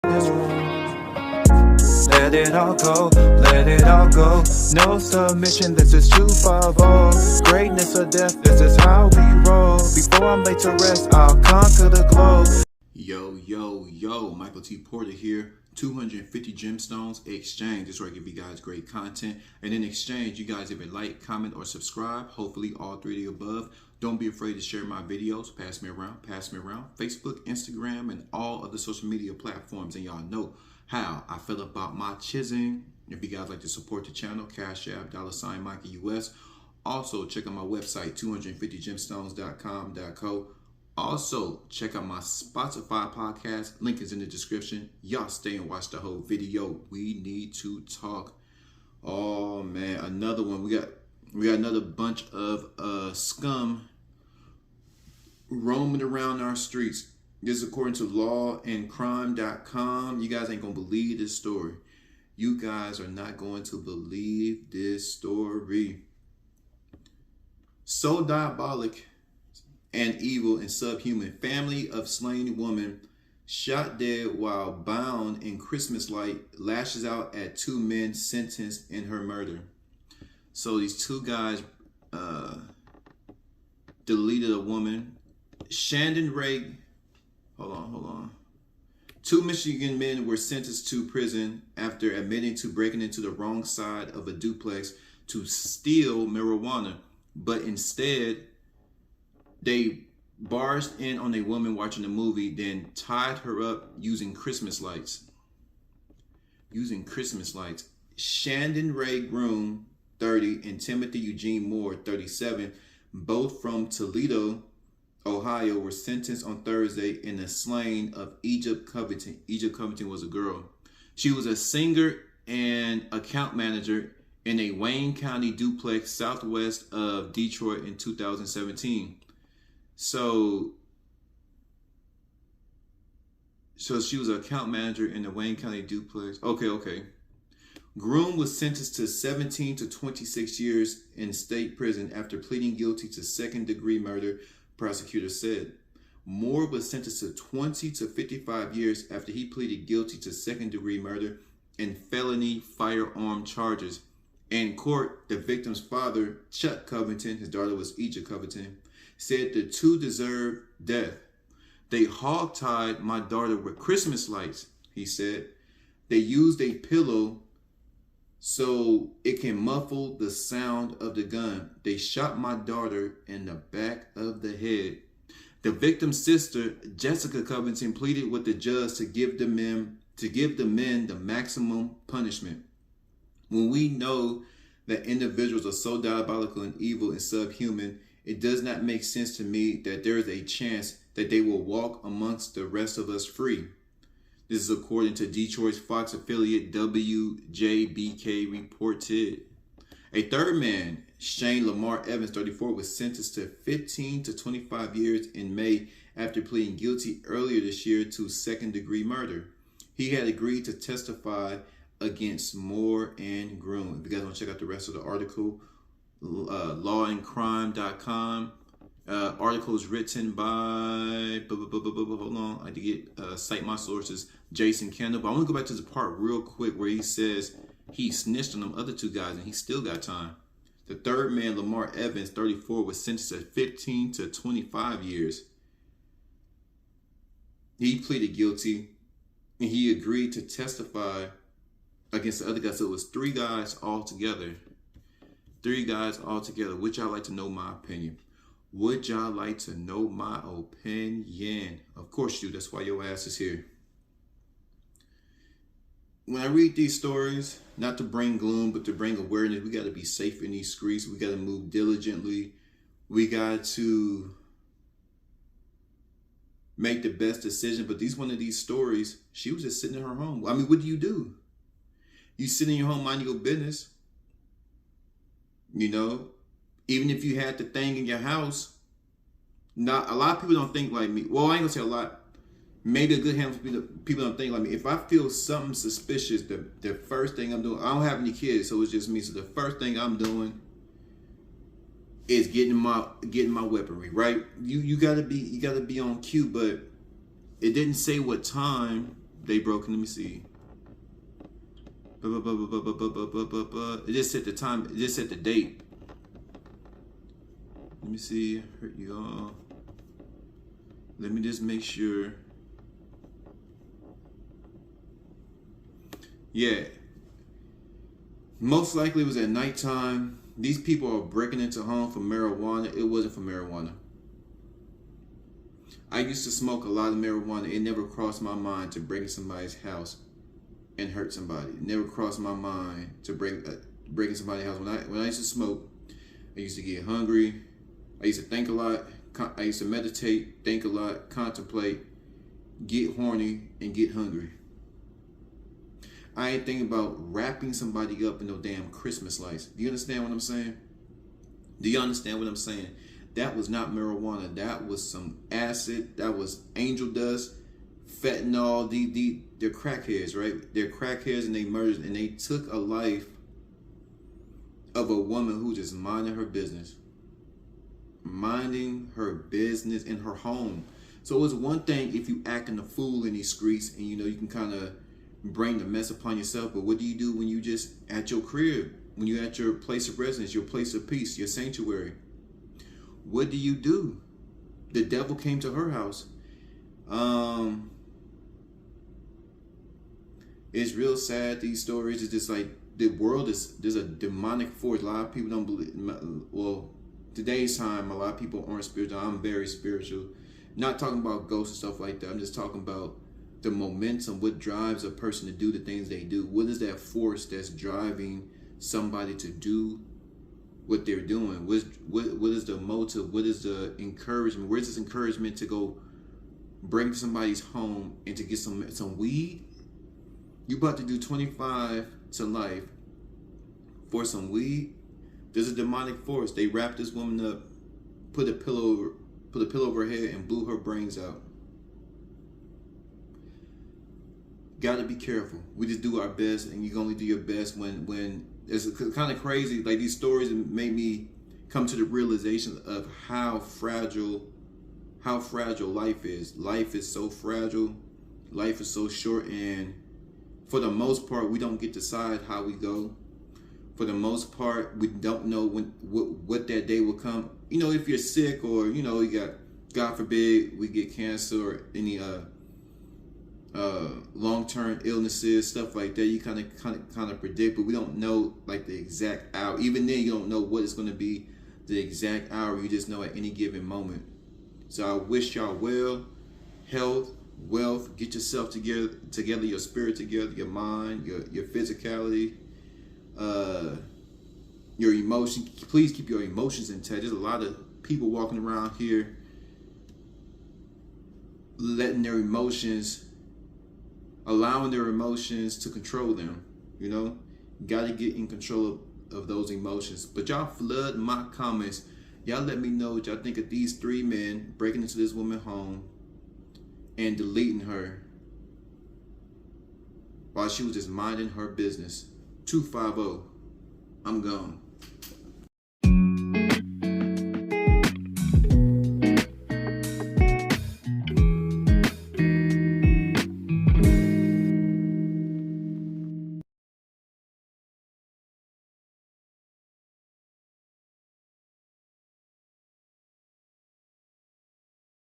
this room. Let it all go, let it all go. No submission, this is 250. Greatness or death, this is how we roll. Before I'm laid to rest, I'll conquer the globe. Yo, Michael T. Porter here. 250 gemstones exchange. This is where I give you guys great content. And in exchange, you guys either like, comment, or subscribe. Hopefully all three of the above. Don't be afraid to share my videos. Pass me around. Facebook, Instagram, and all other social media platforms. And y'all know how I feel about my chising. If you guys like to support the channel, Cash App, $ Mikey US. Also, check out my website, 250gemstones.com.co. Also, check out my Spotify podcast. Link is in the description. Y'all stay and watch the whole video. We need to talk. Oh man, another one. We got another bunch of scum roaming around our streets. This is according to lawandcrime.com. You guys ain't gonna believe this story. You guys are not going to believe this story. So diabolic and evil and subhuman. Family of slain woman shot dead while bound in Christmas light lashes out at two men sentenced in her murder. So these two guys deleted a woman. Shandon Ray, hold on. Two Michigan men were sentenced to prison after admitting to breaking into the wrong side of a duplex to steal marijuana, but instead they barged in on a woman watching a movie, then tied her up using Christmas lights. Shandon Ray Groom, 30, and Timothy Eugene Moore, 37, both from Toledo, Ohio, were sentenced on Thursday in the slaying of Egypt Convington. Egypt Convington was a girl. She was a singer and account manager in a Wayne County duplex southwest of Detroit in 2017. So she was an account manager in the Wayne County duplex. Okay. Groom was sentenced to 17 to 26 years in state prison after pleading guilty to second-degree murder, prosecutors said. Moore was sentenced to 20 to 55 years after he pleaded guilty to second-degree murder and felony firearm charges. In court, the victim's father, Chuck Convington, his daughter was Egypt Convington, said the two deserved death. They hogtied my daughter with Christmas lights, he said. They used a pillow so it can muffle the sound of the gun. They shot my daughter in the back of the head. The victim's sister, Jessica Convington, pleaded with the judge to give the men the maximum punishment. When we know that individuals are so diabolical and evil and subhuman, it does not make sense to me that there is a chance that they will walk amongst the rest of us free. This is according to Detroit's Fox affiliate WJBK reported. A third man, Shane Lamar Evans, 34, was sentenced to 15 to 25 years in May after pleading guilty earlier this year to second-degree murder. He had agreed to testify against Moore and Groom. If you guys want to check out the rest of the article, lawandcrime.com. Article is written by, hold on, I had to cite my sources, Jason Kendall. But I want to go back to the part real quick where he says he snitched on them other two guys and he still got time. The third man, Lamar Evans, 34, was sentenced at 15 to 25 years. He pleaded guilty and he agreed to testify against the other guys. So it was three guys all together. Would y'all like to know my opinion? Would y'all like to know my opinion? Of course you do. That's why your ass is here. When I read these stories, not to bring gloom, but to bring awareness, we got to be safe in these streets. We got to move diligently. We got to make the best decision. But one of these stories, she was just sitting in her home. I mean, what do? You sit in your home, mind your business. You know, even if you had the thing in your house, not a lot of people don't think like me. Well, I ain't gonna say a lot. Maybe a good handful of people don't think like me. If I feel something suspicious, the first thing I'm doing, I don't have any kids, so it's just me. So the first thing I'm doing is getting my weaponry, right? You gotta be on cue, but it didn't say what time They broken. Let me see. It just set the time. It just set the date. Let me see. Hurt you all. Let me just make sure. Yeah. Most likely it was at nighttime. These people are breaking into home for marijuana. It wasn't for marijuana. I used to smoke a lot of marijuana. It never crossed my mind to break into somebody's house and hurt somebody. It never crossed my mind to break into somebody's house. When I used to smoke, I used to get hungry. I used to think a lot. I used to meditate, think a lot, contemplate, get horny, and get hungry. I ain't thinking about wrapping somebody up in no damn Christmas lights. Do you understand what I'm saying? Do you understand what I'm saying? That was not marijuana. That was some acid. That was angel dust, fentanyl. They're crackheads, right? They're crackheads, and they murdered, and they took a life of a woman who just minded her business. Minding her business in her home. So it's one thing if you acting a fool in these streets and you can kind of bring the mess upon yourself, but what do you do when you just at your crib, when you're at your place of residence, your place of peace, your sanctuary? What do you do? The devil came to her house. It's real sad, these stories. It's just like the world there's a demonic force. A lot of people don't believe, well, today's time, a lot of people aren't spiritual. I'm very spiritual. Not talking about ghosts and stuff like that. I'm just talking about the momentum, what drives a person to do the things they do. What is that force that's driving somebody to do what they're doing? What is the motive? What is the encouragement? Where's this encouragement to go bring somebody's home and to get some weed? You about to do 25 to life for some weed? There's a demonic force. They wrapped this woman up, put a pillow over her head, and blew her brains out. Gotta be careful. We just do our best, and you can only do your best when it's kind of crazy. Like these stories made me come to the realization of how fragile life is. Life is so fragile. Life is so short, and for the most part, we don't get to decide how we go. For the most part, we don't know what that day will come. If you're sick or you got, God forbid, we get cancer or any long-term illnesses, stuff like that. You kind of predict, but we don't know like the exact hour. Even then, you don't know what it's going to be the exact hour. You just know at any given moment. So I wish y'all well, health, wealth. Get yourself together, your spirit together, your mind, your physicality. Your emotions. Please keep your emotions intact. There's a lot of people walking around here allowing their emotions to control them. Got to get in control of those emotions. But y'all flood my comments. Y'all let me know what y'all think of these 3 men breaking into this woman's home and deleting her while she was just minding her business. 250. I'm gone.